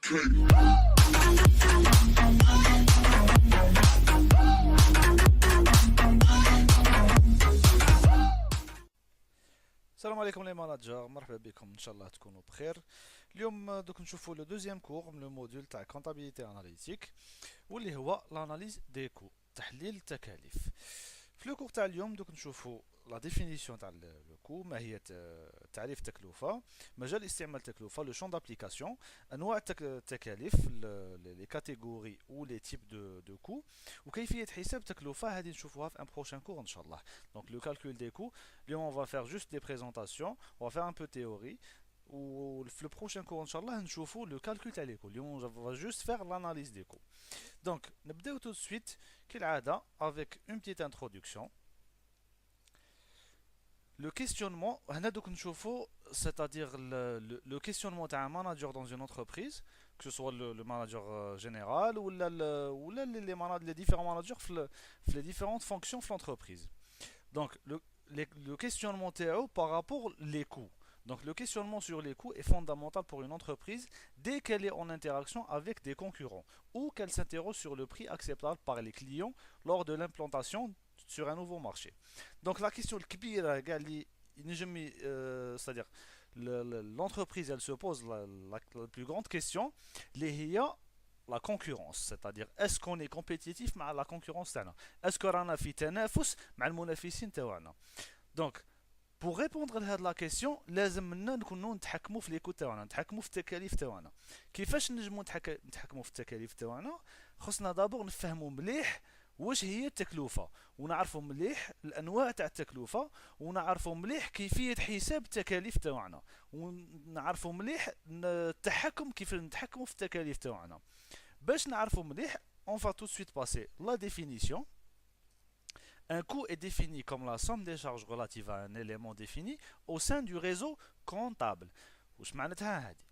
السلام عليكم لي ماناجر، مرحبا بكم، ان شاء الله تكونوا بخير. اليوم دوك نشوفوا لو دوزيام كور من لو موديول تاع كونتابيليتي اناليتيك، واللي هو لاناليز دي كو، تحليل التكاليف. في لو كور تاع اليوم دوك نشوفوا لا ديفينيسيون تاع لو كو، ما هي تعريف التكلفه، مجال استعمال التكلفه، لو شون دابليكاسيون، انواع التكاليف، لي كاتيجوري و لي تيب دو كو، وكيفيه حساب التكلفه. هذه نشوفوها في ان بروشان كور ان شاء الله. دونك لو كالكول دي كو، اليوم on va faire juste des présentations, on va faire un peu de théorie. وفي البروشان كور ان شاء الله نشوفوا لو كالكول تاع لي كو. اليوم on va juste faire l'analyse des coûts. Donc نبداو tout de suite كالعاده avec une petite introduction. Le questionnement, هنا دوك نشوفوا c'est-à-dire le questionnement تاع un manager dans une entreprise, que ce soit le manager général ou les différents managers في les différentes fonctions de l'entreprise. Donc le questionnement تاعو par rapport les coûts. Donc le questionnement sur les coûts est fondamental pour une entreprise dès qu'elle est en interaction avec des concurrents ou qu'elle s'interroge sur le prix acceptable par les clients lors de l'implantation sur un nouveau marché. Donc la question الكبيرة كاع اللي ينجم c'est-à-dire l'entreprise elle se pose la plus grande question اللي هي la concurrence, c'est-à-dire est-ce qu'on est compétitif مع la concurrence تاعنا, est-ce que رانا في تنافس مع المنافسين تاعنا. Donc pour répondre à la question لازم منا نكونوا نتحكموا في ليكو تاعنا, نتحكموا في التكاليف تاعنا. كيفاش نجموا نتحكموا في التكاليف تاعنا؟ خصنا دابور نفهموا مليح واش هي التكلفه، ونعرفوا مليح الانواع تاع التكلفه، ونعرفوا مليح كيفيه حساب التكاليف تاعنا، ونعرفوا مليح التحكم، كيف نتحكموا في التكاليف تاعنا. باش نعرفوا مليح on va tout de suite passer la définition. Un coût est défini comme la somme des charges relatives à un élément défini au sein du réseau comptable. واش معناتها هذه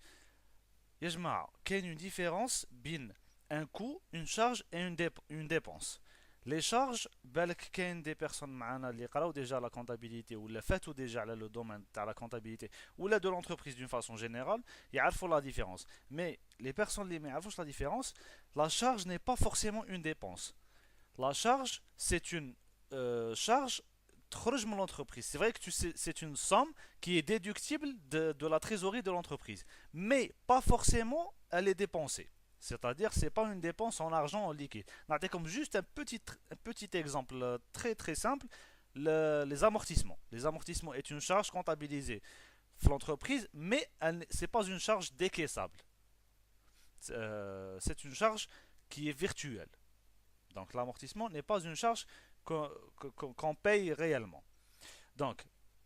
يا جماعه؟ كاين une différence بين un coût, une charge et une dépense. Les charges, بالك كاين des personnes معنا اللي قراو déjà la comptabilité ولا فاتوا déjà على le domaine تاع la comptabilité ولا de l'entreprise d'une façon générale, يعرفوا la différence. Mais les personnes اللي ما يعرفوش la différence, la charge n'est pas forcément une dépense. La charge, c'est une charge تخرج من l'entreprise. C'est vrai que c'est une somme qui est déductible de la trésorerie de l'entreprise, mais pas forcément elle est dépensée. C'est-à-dire c'est pas une dépense en argent en liquide. C'est comme juste un petit exemple très très simple, les amortissements. Les amortissements est une charge comptabilisée pour l'entreprise, mais c'est pas une charge décaissable. C'est une charge qui est virtuelle. Donc l'amortissement n'est pas une charge qu'on paye réellement. Donc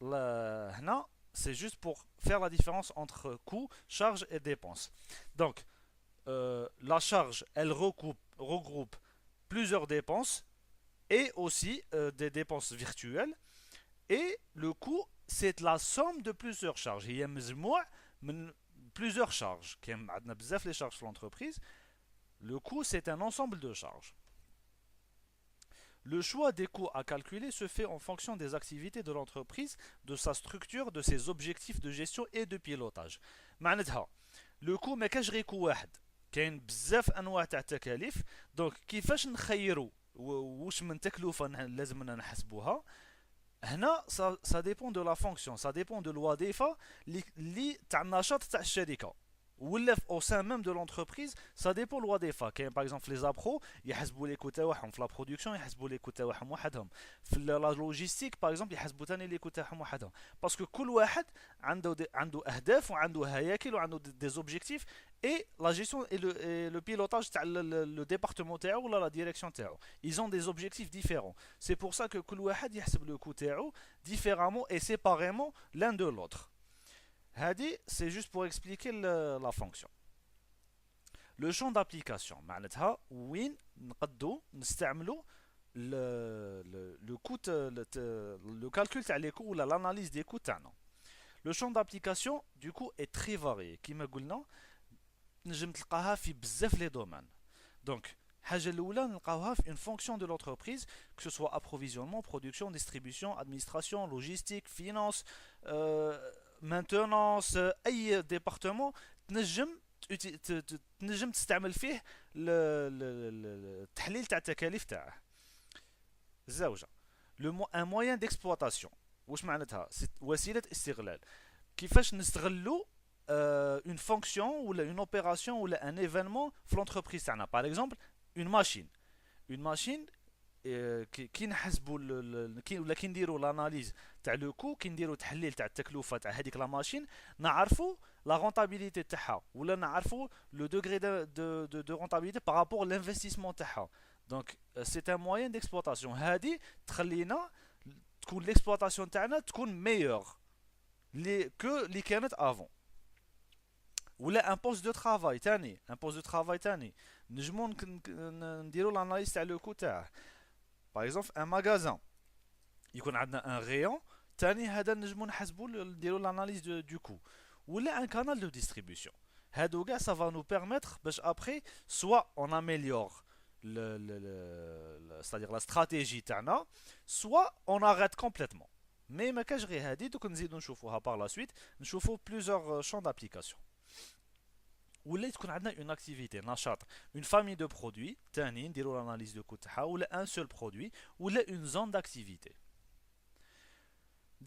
là, c'est juste pour faire la différence entre coût, charge et dépense. Donc la charge, elle regroupe plusieurs dépenses et aussi des dépenses virtuelles. Et le coût, c'est la somme de plusieurs charges. Il y a plusieurs charges. Il y a بزاف les charges sur l'entreprise. Le coût, c'est un ensemble de charges. Le choix des coûts à calculer se fait en fonction des activités de l'entreprise, de sa structure, de ses objectifs de gestion et de pilotage. معناتها le coût ما كاش غير كو واحد, كاين بزاف انواع تاع التكاليف. دونك كيفاش نخيروا واش من تكلفه لازمنا نحسبوها؟ هنا ça dépend de la fonction, ça dépend de الوظيفه اللي تاع النشاط تاع الشركه ولا au sein même de l'entreprise. Ça dépend الوظيفه. كاين par exemple les appros يحسبوا لي كو تاعهم في la production, يحسبوا لي كو تاعهم وحدهم في la logistique par exemple, يحسبوا ثاني لي كو تاعهم وحدهم, باسكو كل واحد عنده اهداف وعنده هياكل وعنده des objectifs. Et la gestion et le pilotage تاع le département تاعو ولا la direction تاعو, ils ont des objectifs différents. C'est pour ça que كل واحد يحسب le coût تاعو différemment et séparément l'un de l'autre. هذه c'est juste pour expliquer la fonction. Le champ d'application معناتها وين نقدو نستعملو le coût, le calcul تاع les coûts ولا l'analyse des coûts تاعنا. Le champ d'application du coup est très varié كيما قلنا, تنجم تلقاها في بزاف لي دومين. دونك الحاجه الاولى نلقاوها في une fonction de l'entreprise, que ce soit approvisionnement, production, distribution, administration, logistique, finance, maintenance, اي département تنجم تنجم تستعمل فيه التحليل تاع التكاليف تاعه. الزوجه ان موين ديكسبلواتاسيون، واش معناتها؟ وسيله استغلال. كيفاش نستغلوا اون فونكسيون ولا اون اوبيراسيون ولا ان ايفينمون في لونتربريز تاعنا. باغ اكزومبل اون ماشين، اون ماشين كي نحسبوا ولا كي نديروا لاناليز تاع لو كو، كي نديروا تحليل تاع التكلفه تاع هذيك لا ماشين، نعرفوا لا رونتابيليتي تاعها ولا نعرفوا لو دوغري دو رونتابيليتي بارابور لانفستيسمون تاعها. دونك سي ان موين ديكسبلوطاسيون، هادي تخلينا تكون ليكسبلوطاسيون تاعنا تكون ميور لي كو اللي كانت افون. ولا ان بوست دو ترافاي تاني، ان بوست دو ترافاي تاني نجمو نديرو لاناليز تاع لو كو تاعه. باغ اكزومبل ان ماغازان يكون عندنا ان غيون تاني، هذا نجمو نحسبو نديرو لاناليز دو كو. ولا ان كانال دو ديستريبيسيون، هادو كاع سا فا نو بيرميتر باش ابخي سوا اون اميليور c'est-à-dire la stratégie تاعنا، soit on arrête complètement. Mais ما كاش غير هادي، دوك نزيدو نشوفوها par la suite، نشوفو plusieurs champs d'application. ولا تكون عندنا اون اكتيفيتي نشاط، اون فامي دو برودوي تاني نديرو لاناليز دو كو تاعها، ولا ان سول برودوي، ولا اون زون داكتيفيتي.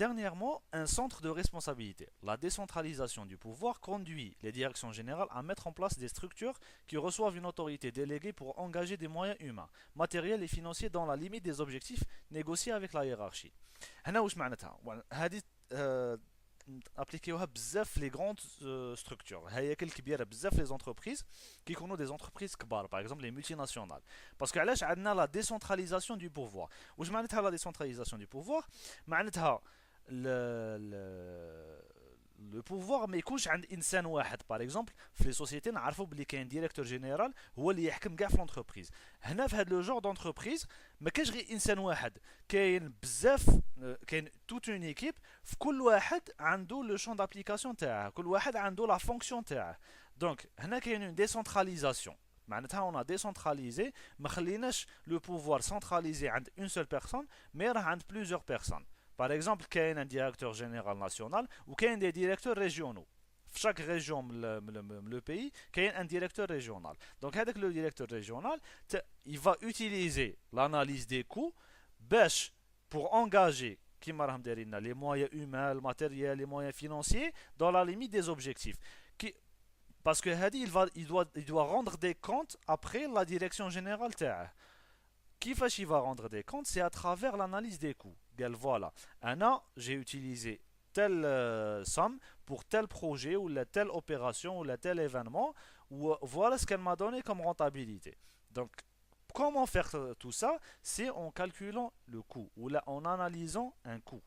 Dernièrement, un centre de responsabilité. La décentralisation du pouvoir conduit les directions générales à mettre en place des structures qui reçoivent une autorité déléguée pour engager des moyens humains, matériels et financiers dans la limite des objectifs négociés avec la hiérarchie. هنا واش معناتها؟ هذه ابليكيوها بزاف لي غروند ستركتور، هياكل كبيره بزاف لي زونتربريز كيكونوا دي زونتربريز كبار، باغ اكزومبل لي مولتي ناسيونال. باسكو علاش عندنا لا ديسونتراليزاسيون دو بوفوار؟ واش معناتها لا ديسونتراليزاسيون دو بوفوار؟ معناتها لو بوفوار ما يكونش عند انسان واحد. باغ اكزومبل في لي سوسيتي نعرفوا بلي كاين ديريكتور جينيرال هو اللي يحكم كاع في لونتربريز. هنا في هذا لو جور دونتربريز ما كاينش غير انسان واحد، كاين بزاف، كاين توت اون ايكيب، في كل واحد عنده لو شون دابليكاسيون تاعه، كل واحد عنده لا فونكسيون تاعه. دونك هنا كاين اون ديسونتراليزاسيون، معناتها اون ديسونتراليزي، ما خليناش لو بوفوار سنتراليزي عند اون سول بيرسون، مي راه عند بليزيور بيرسون. باغ اكزومبل كاين ان ديريكتور جينيرال ناسيونال وكاين دي ديريكتور ريجيونو. في chaque région le pays كاين un directeur régional. Donc هذاك le directeur régional il va utiliser l'analyse des coûts باش pour engager كيما راهم دايرين les moyens humains, le matériel, les moyens financiers dans la limite des objectifs. Parce que هذه il doit rendre des comptes après la direction générale تاعه. كيفاش il va rendre des comptes? C'est à travers l'analyse des coûts. قال voilà, أنا j'ai utilisé telle somme pour tel projet ou la telle opération ou la tel événement, ou voilà ce qu'elle m'a donné comme rentabilité. Donc comment faire tout ça? C'est en calculant le coût ou là, en analysant un coût.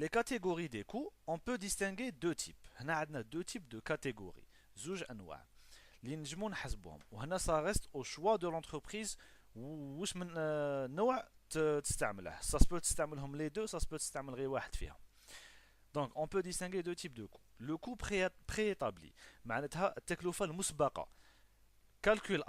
Les catégories des coûts, on peut distinguer deux types. On a deux types de catégories. زوج أنواع اللي نجمو نحسبوهم، وهنا ça reste au choix de l'entreprise واش من نوع تستعمله. Ça se peut تستعملهم les deux, ça se peut تستعمل غير واحد فيهم. Donc on peut distinguer deux types de coûts. Le coût préétabli معناتها التكلفة المسبقة، calculé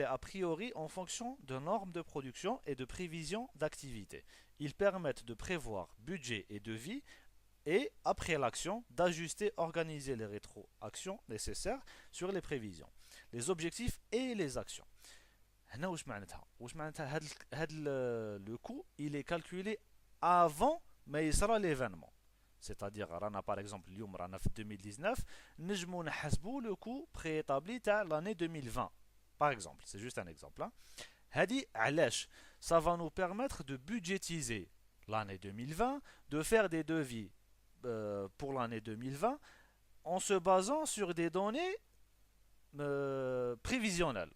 a priori en fonction de normes de production et de prévisions d'activité. Ils permettent de prévoir budget et devis et, après l'action, d'ajuster, organiser les rétroactions nécessaires sur les prévisions, les objectifs et les actions. هنا واش معناتها le coût il est calculé avant ما يصرى l'événement. C'est-à-dire رانا par exemple اليوم رانا في 2019 نجمو نحسبو le coût préétabli تاع l'année 2020 par exemple, c'est juste un exemple. هادي علاش ça va nous permettre de budgétiser l'année 2020, de faire des devis pour l'année 2020 en se basant sur des données prévisionnelles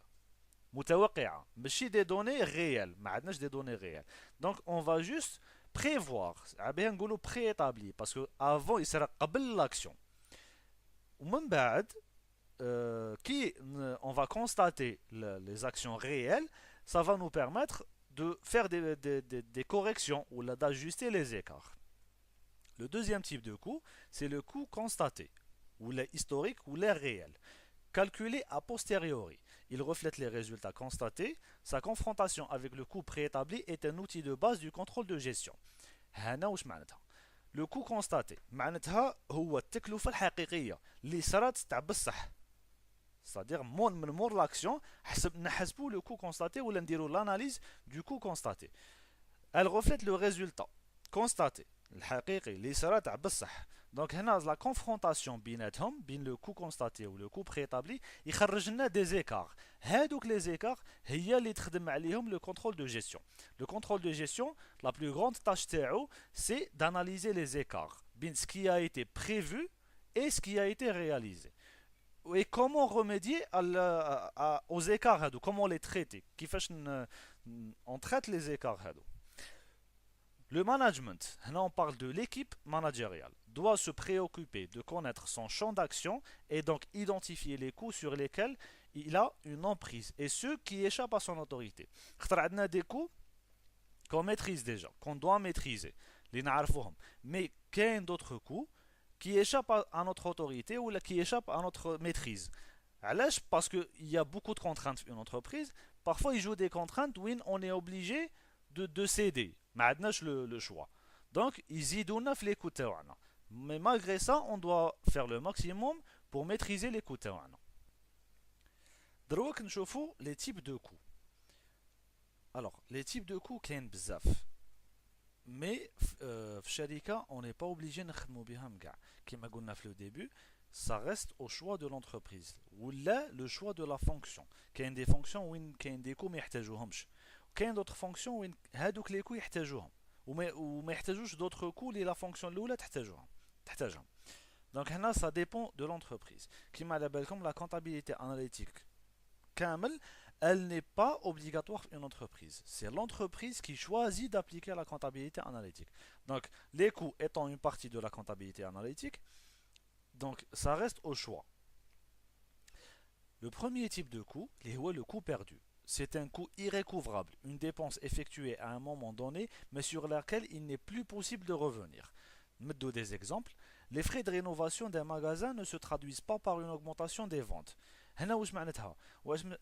متوقعة، ماشي des données réelles، ما عندناش des données réelles. Donc on va juste prévoir، عبيها نقولوا préétabli parce que avant يصير قبل l'action. ومن بعد qui on va constater les actions réelles, ça va nous permettre de faire des corrections ou d'ajuster les écarts. Le deuxième type de coût, c'est le coût constaté, ou le historique, ou le réel, calculé a posteriori. il reflète les résultats constatés. Sa confrontation avec le coût préétabli est un outil de base du contrôle de gestion. هنا واش معناتها؟ لو كو كونستاتي معناتها هو التكلفة الحقيقية اللي صارت تاع بصح. C'est-à-dire من مور لاكسيون نحسبوا لو كو كونستاتي ولا نديروا l'analyse du coût constaté. Elle reflète le résultat constaté الحقيقي اللي صرا تاع بصح. دونك هنا لا كونفرونطاسيون بيناتهم بين لو كو كونستاتي و لو كو بريتابلي يخرج لنا دي زيكار. هادوك لي زيكار هي اللي تخدم عليهم لو كونترول دو جيستيون. لو كونترول دو جيستيون لا بلو غروند تاش تاعو سي d'analyser les écarts بين ce qui a été prévu et ce qui a été réalisé. Et comment remédier aux écarts هادو, comment les traiter, كيفاش on traite les écarts هادو. Le management, là on parle de l'équipe managériale, doit se préoccuper de connaître son champ d'action et donc identifier les coûts sur lesquels il a une emprise et ceux qui échappent à son autorité. On a des coûts qu'on maîtrise déjà, qu'on doit maîtriser, les نعرفوهم. Mais qu'il y a d'autres coûts qui échappent à notre autorité ou qui échappent à notre maîtrise. Parce qu'il y a beaucoup de contraintes dans une entreprise. Parfois, il joue des contraintes où on est obligé de céder. Mais on n'a pas le choix. Donc, ils y donnent les coûts. Mais malgré ça, on doit faire le maximum pour maîtriser les coûts. دروك نشوفوا les types de coûts. Alors, les types de coûts كاين بزاف. Mais في الشركة on n'est pas obligé نخدموا بها مكاع. كما قلنا في le début, ça reste au choix de l'entreprise ou là le choix de la fonction. كاين des fonctions وين كاين des coûts ما يحتاجوهمش. كاين d'autres fonctions وين هادوك les coûts يحتاجوهم وما يحتاجوش d'autres coûts اللي la fonction الاولى تحتاجهم. Donc هنا ça dépend de l'entreprise. كما على بالكم la comptabilité analytique كامل elle n'est pas obligatoire pour une entreprise. C'est l'entreprise qui choisit d'appliquer la comptabilité analytique. Donc, les coûts étant une partie de la comptabilité analytique, donc ça reste au choix. Le premier type de coût, le coût perdu. C'est un coût irrécouvrable, une dépense effectuée à un moment donné, mais sur laquelle il n'est plus possible de revenir. Mettons des exemples. Les frais de rénovation d'un magasin ne se traduisent pas par une augmentation des ventes. هنا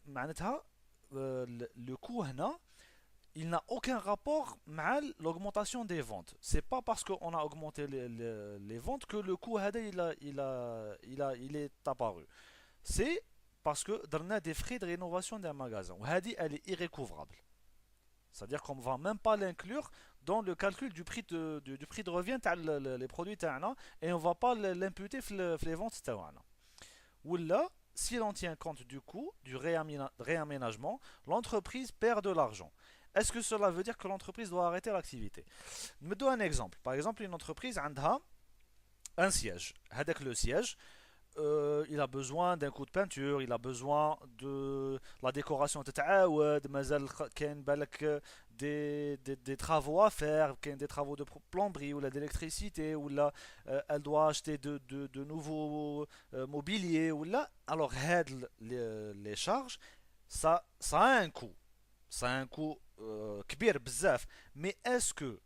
معناتها le coût هنا il n'a aucun rapport avec l'augmentation des ventes. C'est pas parce qu'on a augmenté les ventes que le coût هذا il est apparu. C'est parce que on a des frais de rénovation d'un magasin. وهذه elle est irrécouvrable. C'est-à-dire qu'on ne va même pas l'inclure dans le calcul du prix de revient les produits تاعنا et on ne va pas l'imputer في les ventes تاعنا. Ou là, si l'on tient compte du coût du réaménagement, l'entreprise perd de l'argent. Est-ce que cela veut dire que l'entreprise doit arrêter l'activité? Je me donne un exemple. Par exemple, une entreprise a un siège. Avec le siège, il a besoin d'un coup de peinture, il a besoin de la décoration des travaux à faire, des travaux de plomberie ou d'électricité, ou là, elle doit acheter de nouveaux mobiliers, ou là, alors les charges, ça a un coût. Ça a un coût كبير بزاف. Mais est-ce que,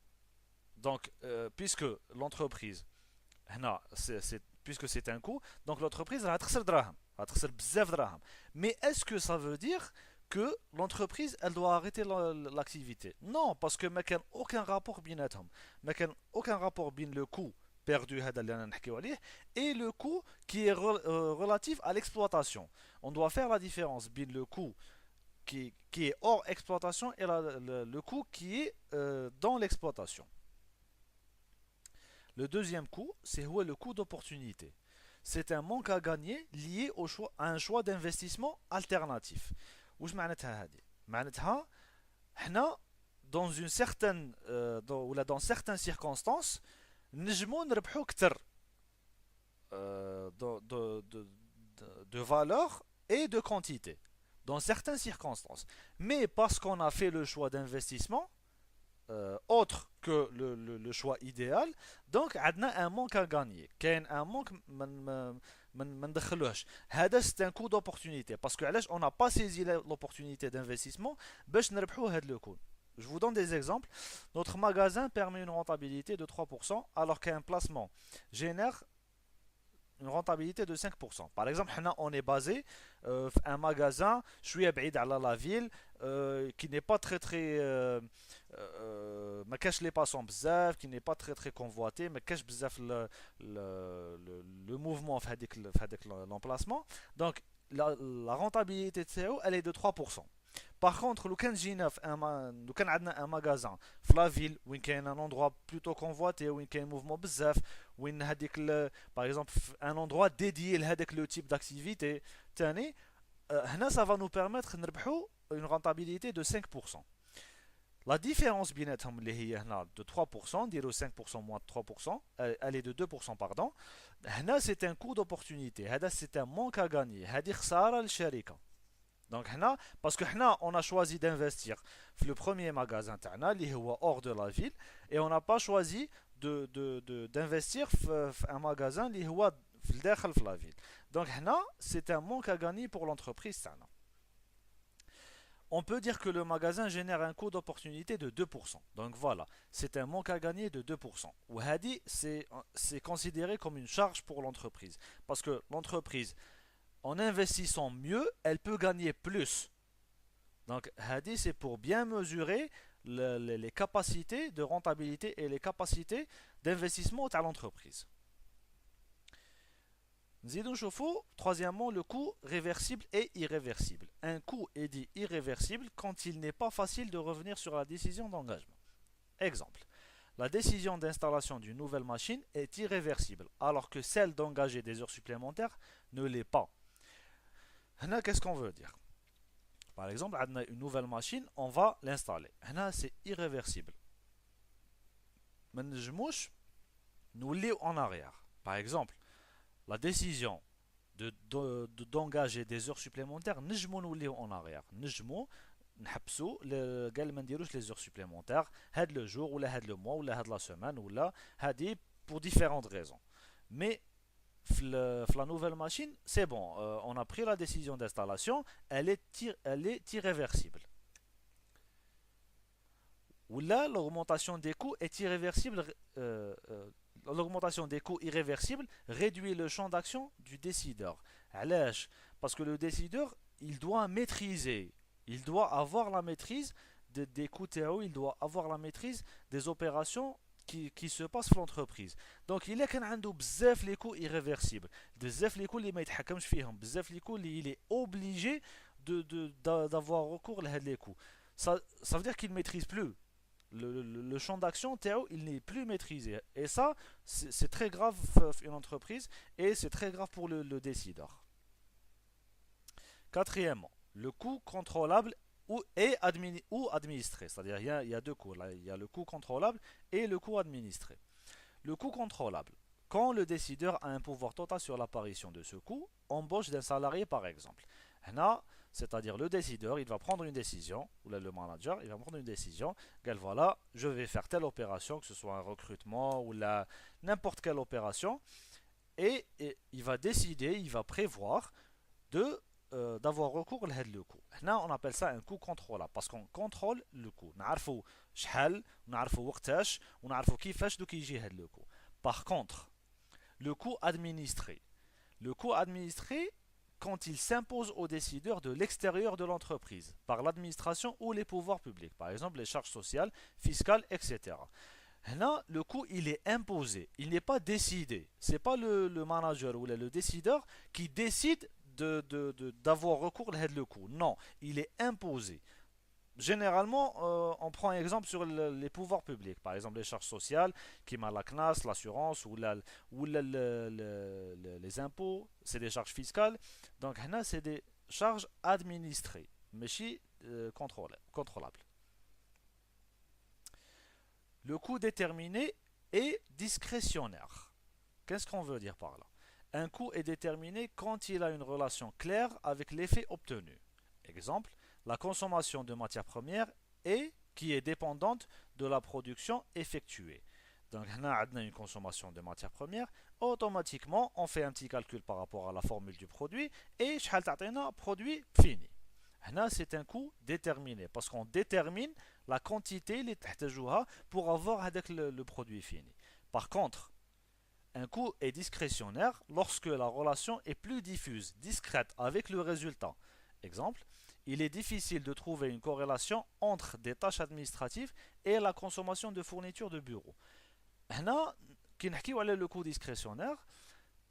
donc, puisque l'entreprise, puisque c'est un coût, donc l'entreprise va تخسر دراهم, va تخسر بزاف دراهم. Mais est-ce que ça veut dire que l'entreprise elle doit arrêter l'activité? Non, parce que ما كان aucun rapport بيناتهم. ما كان aucun rapport بين le coût perdu هذا اللي انا نحكيو عليه et le coût qui est relatif à l'exploitation. On doit faire la différence بين le coût qui est hors exploitation et le coût qui est dans l'exploitation. Le deuxième coût, c'est le coût d'opportunité. C'est un manque à gagner lié à un choix d'investissement alternatif. واش معناتها هذه؟ معناتها حنا dans une certaine ولا dans certaines circonstances نجمو نربحو كتر de valeur et de quantité dans certaines circonstances. Mais parce qu'on a fait le choix d'investissement autre que le choix idéal, donc on a un manque à gagner. كاين un manque ما ندخلوهش. هذا c'est un coût d'opportunité parce que علاش on n'a pas saisi l'opportunité d'investissement باش نربحو هذا le coût. Je vous donne des exemples. Notre magasin permet une rentabilité de 3% alors qu'un placement génère une rentabilité de 5%. Par exemple, on est basé في un magasin شوية بعيد على la ville qui n'est pas très très ما كاش les passants بزاف, qui n'est pas très très convoité, ما كاش بزاف le mouvement في هذيك l'emplacement. Donc la rentabilité تاعو elle est de 3%. Par contre, لو كان جينا في لو كان عندنا ان ماغازان في لا فيل وين كاين ان اندروا بلوتو كونفواتي, وين كاين موفمون بزاف, وين هذيك باغ اكزومبل ان اندروا ديديي لهذاك لو تيب داكتيفيتي ثاني, هنا ça va nous permettre نربحوا une rentabilité de 5%. La différence بيناتهم اللي هي هنا de 3%, نديرو 5% moins 3%, elle est de 2% pardon. هنا c'est un coût d'opportunité, هذا c'est un manque à gagner, هذه خسارة للشركة. Donc, parce que on a choisi d'investir dans le premier magasin qui est hors de la ville, et on n'a pas choisi d'investir dans un magasin qui est dans la ville. Donc, c'est un manque à gagner pour l'entreprise. On peut dire que le magasin génère un coût d'opportunité de 2%. Donc voilà, c'est un manque à gagner de 2%. Ou c'est considéré comme une charge pour l'entreprise. Parce que l'entreprise, en investissant mieux, elle peut gagner plus. Donc, Hadi, c'est pour bien mesurer les capacités de rentabilité et les capacités d'investissement à l'entreprise. Troisièmement, le coût réversible et irréversible. Un coût est dit irréversible quand il n'est pas facile de revenir sur la décision d'engagement. Exemple. La décision d'installation d'une nouvelle machine est irréversible, alors que celle d'engager des heures supplémentaires ne l'est pas. Qu'est-ce qu'on veut dire? Par exemple, on a une nouvelle machine, on va l'installer. C'est irréversible. Mais nous l'est en arrière. Par exemple, la décision d'engager des heures supplémentaires, nous l'est en arrière. Nous نحبسوا قال ما نديروش les heures supplémentaires هاد le jour ولا هاد le mois ولا هاد la semaine ولا هادي pour différentes raisons. Mais la nouvelle machine, c'est bon, on a pris la décision d'installation, elle est irréversible. Ou là, l'augmentation des coûts est irréversible. L'augmentation des coûts irréversible réduit le champ d'action du décideur. Parce que le décideur, il doit maîtriser, il doit avoir la maîtrise des coûts TAO, il doit avoir la maîtrise des opérations qui se passe في l'entreprise. Donc il كان عنده بزاف les coûts irréversibles, بزاف les coûts اللي ما يتحكمش فيهم, بزاف les coûts اللي il est obligé d'avoir recours à les coûts. Ça veut dire qu'il ne maîtrise plus. Le champ d'action تاعو il n'est plus maîtrisé. Et ça, c'est très grave pour une entreprise et c'est très grave pour le décideur. Quatrièmement, le coût contrôlable ou administré. C'est-à-dire il y a deux coûts. Là, il y a le coût contrôlable et le coût administré. Le coût contrôlable. Quand le décideur a un pouvoir total sur l'apparition de ce coût, embauche d'un salarié par exemple. Là, c'est-à-dire le décideur, il va prendre une décision, ou là, le manager, il va prendre une décision, qu'elle voilà, je vais faire telle opération, que ce soit un recrutement ou là, n'importe quelle opération, et il va décider, il va prévoir d'avoir recours à le coût. Là, on appelle ça un coût contrôlable parce qu'on contrôle le coût. نعرفوا شحال, نعرفوا وقتاش, ونعرفوا كيفاش دوك يجي هذا le coût. Par contre, le coût administré. Le coût administré quand il s'impose aux décideurs de l'extérieur de l'entreprise, par l'administration ou les pouvoirs publics, par exemple les charges sociales, fiscales, etc. Là, le coût, il est imposé, il n'est pas décidé. Ce n'est pas le manager ou le décideur qui décide d'avoir recours à le coût. Non, il est imposé. Généralement, on prend un exemple sur les pouvoirs publics, par exemple les charges sociales, qui m'a la CNAS, l'assurance ou les impôts, c'est des charges fiscales. Donc là, c'est des charges administrées, mais contrôlables. Le coût déterminé est discrétionnaire. Qu'est-ce qu'on veut dire par là? Un coût est déterminé quand il a une relation claire avec l'effet obtenu. Exemple, la consommation de matières premières qui est dépendante de la production effectuée. Donc, on a une consommation de matières premières. Automatiquement, on fait un petit calcul par rapport à la formule du produit et un produit fini. Là, c'est un coût déterminé parce qu'on détermine la quantité pour avoir avec le produit fini. Par contre, Un coût est discrétionnaire lorsque la relation est plus diffuse, discrète avec le résultat. Exemple, il est difficile de trouver une corrélation entre des tâches administratives et la consommation de fournitures de bureau. هنا كي نحكيو على le coût discrétionnaire,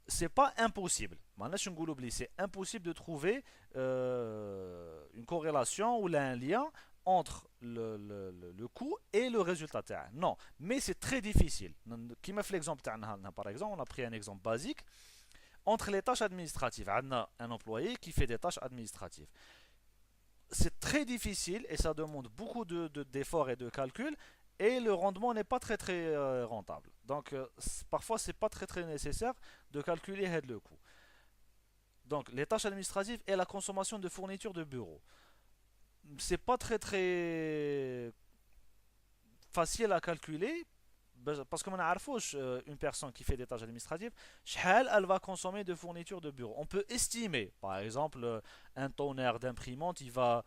c'est pas impossible. C'est impossible de trouver une corrélation ou un lien entre le coût et le résultat. Non, mais c'est très difficile. Qui m'a fait l'exemple, par exemple, on a pris un exemple basique. Entre les tâches administratives, on a un employé qui fait des tâches administratives. C'est très difficile et ça demande beaucoup d'efforts et de calculs et le rendement n'est pas très très rentable. Donc parfois c'est pas très très nécessaire de calculer le coût. Donc les tâches administratives et la consommation de fournitures de bureau. C'est pas très très facile à calculer parce que une personne qui fait des tâches administratives, elle va consommer de fournitures de bureau. On peut estimer, par exemple, un tonnerre d'imprimante, il va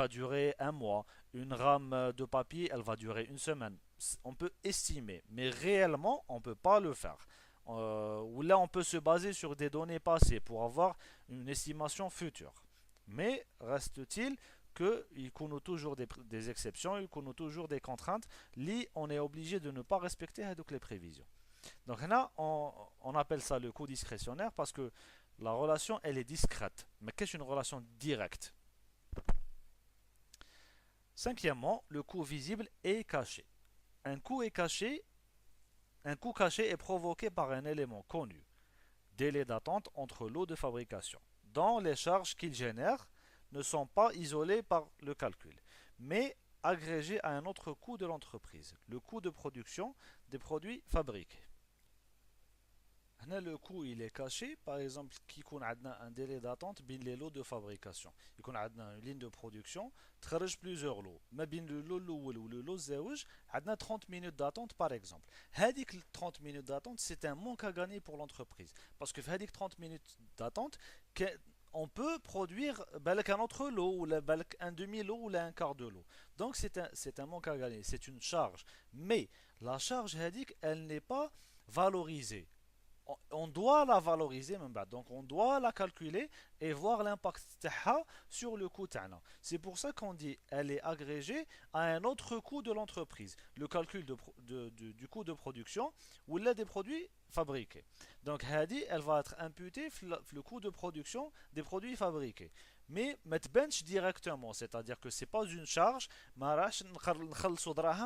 durer un mois. Une rame de papier, elle va durer une semaine. On peut estimer, mais réellement, on ne peut pas le faire. Ou là, on peut se baser sur des données passées pour avoir une estimation future. Mais reste-t-il qu'il connaît toujours des exceptions, il connaît toujours des contraintes. On est obligé de ne pas respecter les prévisions. Donc là, on appelle ça le coût discrétionnaire parce que la relation, elle est discrète. Mais qu'est-ce qu'une relation directe? Cinquièmement, le coût visible est caché. Un coût est caché, un coût caché est provoqué par un élément connu, délai d'attente entre lots de fabrication, dont les charges qu'il génère ne sont pas isolées par le calcul, mais agrégées à un autre coût de l'entreprise, le coût de production des produits fabriqués. Le coût il est caché, par exemple, qui a un délai d'attente bin les lots de fabrication. Il y a une ligne de production, تخرج plusieurs lots. Mais bin le lot الأول ou le lot الزاوج, عندنا 30 minutes d'attente par exemple. هذيك 30 minutes d'attente, c'est un manque à gagner pour l'entreprise. Parce que هذيك 30 minutes d'attente, on peut produire un autre lot, ou un demi-lot ou un quart de lot. Donc c'est un manque à gagner, c'est une charge. Mais la charge, elle n'est pas valorisée. On doit la valoriser même donc on doit la calculer et voir l'impact sur le coût. C'est pour ça qu'on dit elle est agrégée à un autre coût de l'entreprise, le calcul du coût de production ou là des produits fabriqués. Donc elle va être imputée le coût de production des produits fabriqués. Mais mettre bench directement, c'est-à-dire que c'est pas une charge,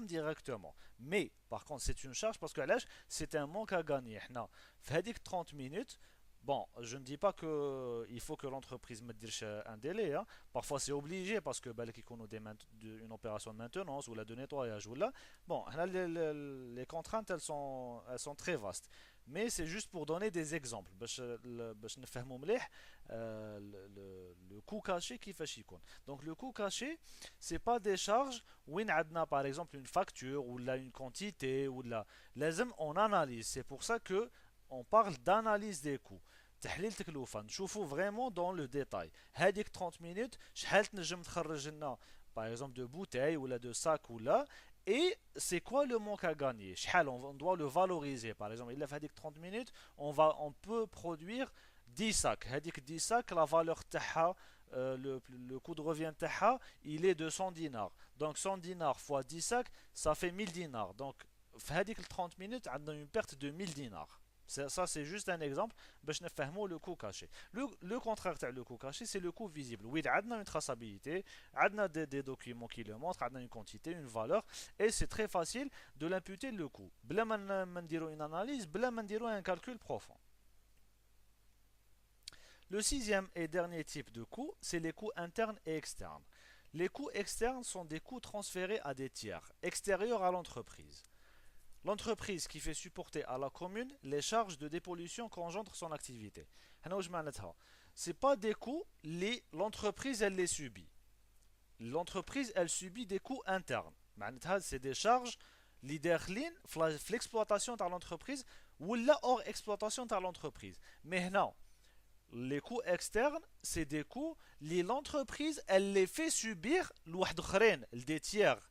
directement. Mais par contre c'est une charge parce que c'est un manque à gagner. 30 minutes, bon, je ne dis pas qu'il faut que l'entreprise mette un délai. Hein. Parfois c'est obligé parce que une opération de maintenance ou de nettoyage. Ou là. Bon, les contraintes elles sont très vastes. Mais c'est juste pour donner des exemples. Le coût caché qui fait chicon. Donc le coût caché, c'est pas des charges où on a par exemple une facture ou là une quantité ou là. On analyse. C'est pour ça que on parle d'analyse des coûts. تحليل تكلفة نشوفوا vraiment dans le détail. هذيك 30 minutes شحال تنجم تخرج لنا par exemple de bouteilles ou là de sacs ou là et c'est quoi le manque à gagner on doit le valoriser par exemple il a fait 30 minutes on peut produire 10 sacs 10 sacs la valeur تاعها le coût de revient تاعها il est de 100 dinars donc 100 dinars fois 10 sacs ça fait 1000 dinars donc في هذيك 30 minutes on a une perte de 1000 dinars. Ça, c'est juste un exemple. Nous le coût caché. Le contraire le coût caché, c'est le coût visible. Oui, on a une traçabilité, on a des documents qui le montrent, on a une quantité, une valeur, et c'est très facile de l'imputer le coût. Bla une analyse, bla un calcul profond. Le sixième et dernier type de coût, c'est les coûts internes et externes. Les coûts externes sont des coûts transférés à des tiers, extérieurs à l'entreprise. L'entreprise qui fait supporter à la commune les charges de dépollution qu'engendre son activité. C'est pas des coûts, l'entreprise elle les subit. L'entreprise elle subit des coûts internes. C'est des charges l'exploitation de l'entreprise ou la hors exploitation de l'entreprise. Mais non, les coûts externes, c'est des coûts l'entreprise elle les fait subir des tiers.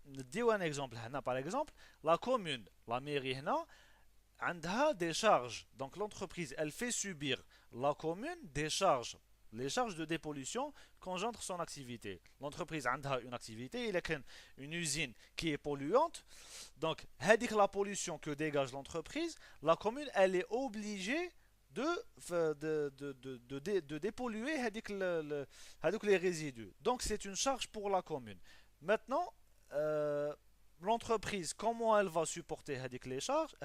نديو un exemple par exemple la commune la mairie هنا عندها des charges. Donc l'entreprise, elle fait subir la commune des charges. Les charges de dépollution qu'engendre son activité. L'entreprise a une activité, il y a une usine qui est polluante. Donc, la pollution que dégage l'entreprise, la commune, elle est obligée de, de dépolluer les résidus. Donc, c'est une charge pour la commune. Maintenant, l'entreprise, comment elle va supporter les charges,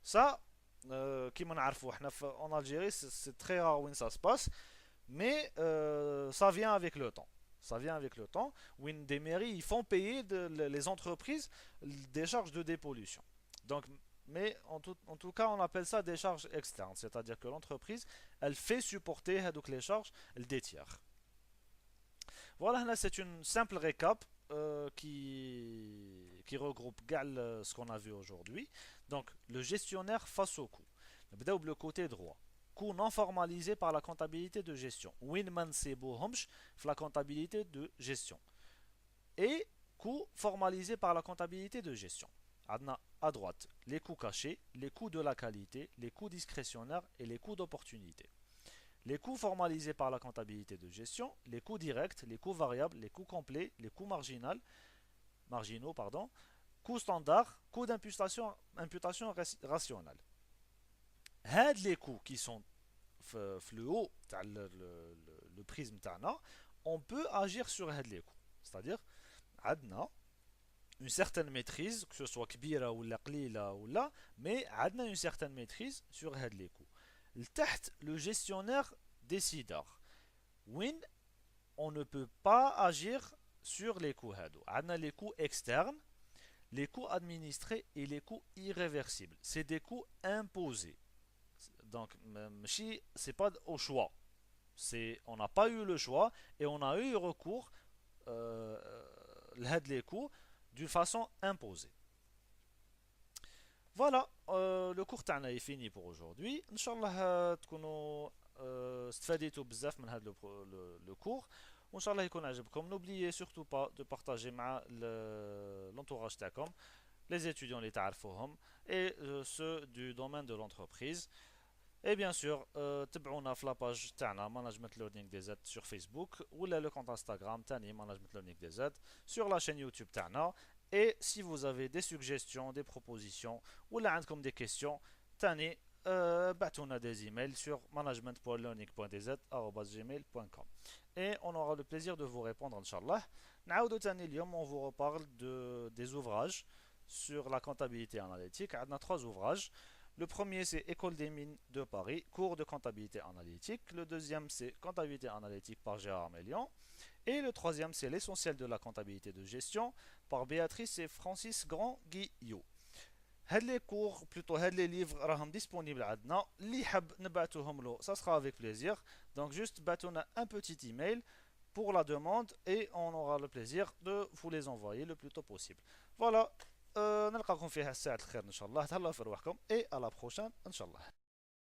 ça, comme en Algérie, c'est très rare où ça se passe, mais ça vient avec le temps. Ça vient avec le temps, où des mairies ils font payer les entreprises des charges de dépollution. Donc, mais en tout cas, on appelle ça des charges externes, c'est-à-dire que l'entreprise, elle fait supporter les charges des tiers. Voilà, là c'est une simple récap qui regroupe ce qu'on a vu aujourd'hui. Donc, le gestionnaire face au coût. Le côté droit. Coût non formalisé par la comptabilité de gestion. Win man la comptabilité de gestion. Et coût formalisé par la comptabilité de gestion. À droite, les coûts cachés, les coûts de la qualité, les coûts discrétionnaires et les coûts d'opportunité. Les coûts formalisés par la comptabilité de gestion, les coûts directs, les coûts variables, les coûts complets, les coûts marginaux, coûts standards, coûts d'imputation rationnelle. Les coûts qui sont le haut le prisme تاعنا, on peut agir sur les coûts. C'est-à-dire, عندنا une certaine maîtrise, que ce soit كبيرة ولا قليلة ولا, mais عندنا une certaine maîtrise sur les coûts. Le gestionnaire décideur. Win, on ne peut pas agir sur les coûts. On a les coûts externes, les coûts administrés et les coûts irréversibles. C'est des coûts imposés. Donc, c'est pas au choix. On n'a pas eu le choix et on a eu recours les coûts d'une façon imposée. Voilà, le cours تاعنا est fini pour aujourd'hui. Inch'Allah تكونوا استفاديتوا بزاف من هذا le cours. وإن شاء الله يكون عجبكم. N'oubliez surtout pas de partager مع l'entourage تاعكم, les étudiants اللي تعرفوهم et ceux du domaine de l'entreprise. Et bien sûr, تبعونا في لاباج تاعنا Management Learning DZ sur Facebook ou le compte Instagram تاني Management Learning DZ, sur la chaîne YouTube تاعنا. Et si vous avez des suggestions, des propositions ou là عندكم des questions, تاني بعتونا des emails sur management.learning.dz@gmail.com et on aura le plaisir de vous répondre Inch'Allah. نعاودو تاني اليوم, on vous reparle des ouvrages sur la comptabilité analytique. On a 3 ouvrages. Le premier, c'est École des mines de Paris, cours de comptabilité analytique. Le deuxième, c'est Comptabilité analytique par Gérard Mélian. Et le troisième, c'est L'essentiel de la comptabilité de gestion par Béatrice et Francis Grand-Guillot. Les cours, plutôt les livres, sont disponibles à nous. Li hab nabatuhom lo, ça sera avec plaisir. Donc juste batona un petit email pour la demande et on aura le plaisir de vous les envoyer le plus tôt possible. Voilà. نلقاكم فيها الساعة الخير إن شاء الله. تهلاو في رواحكم et à la prochaine إن شاء الله.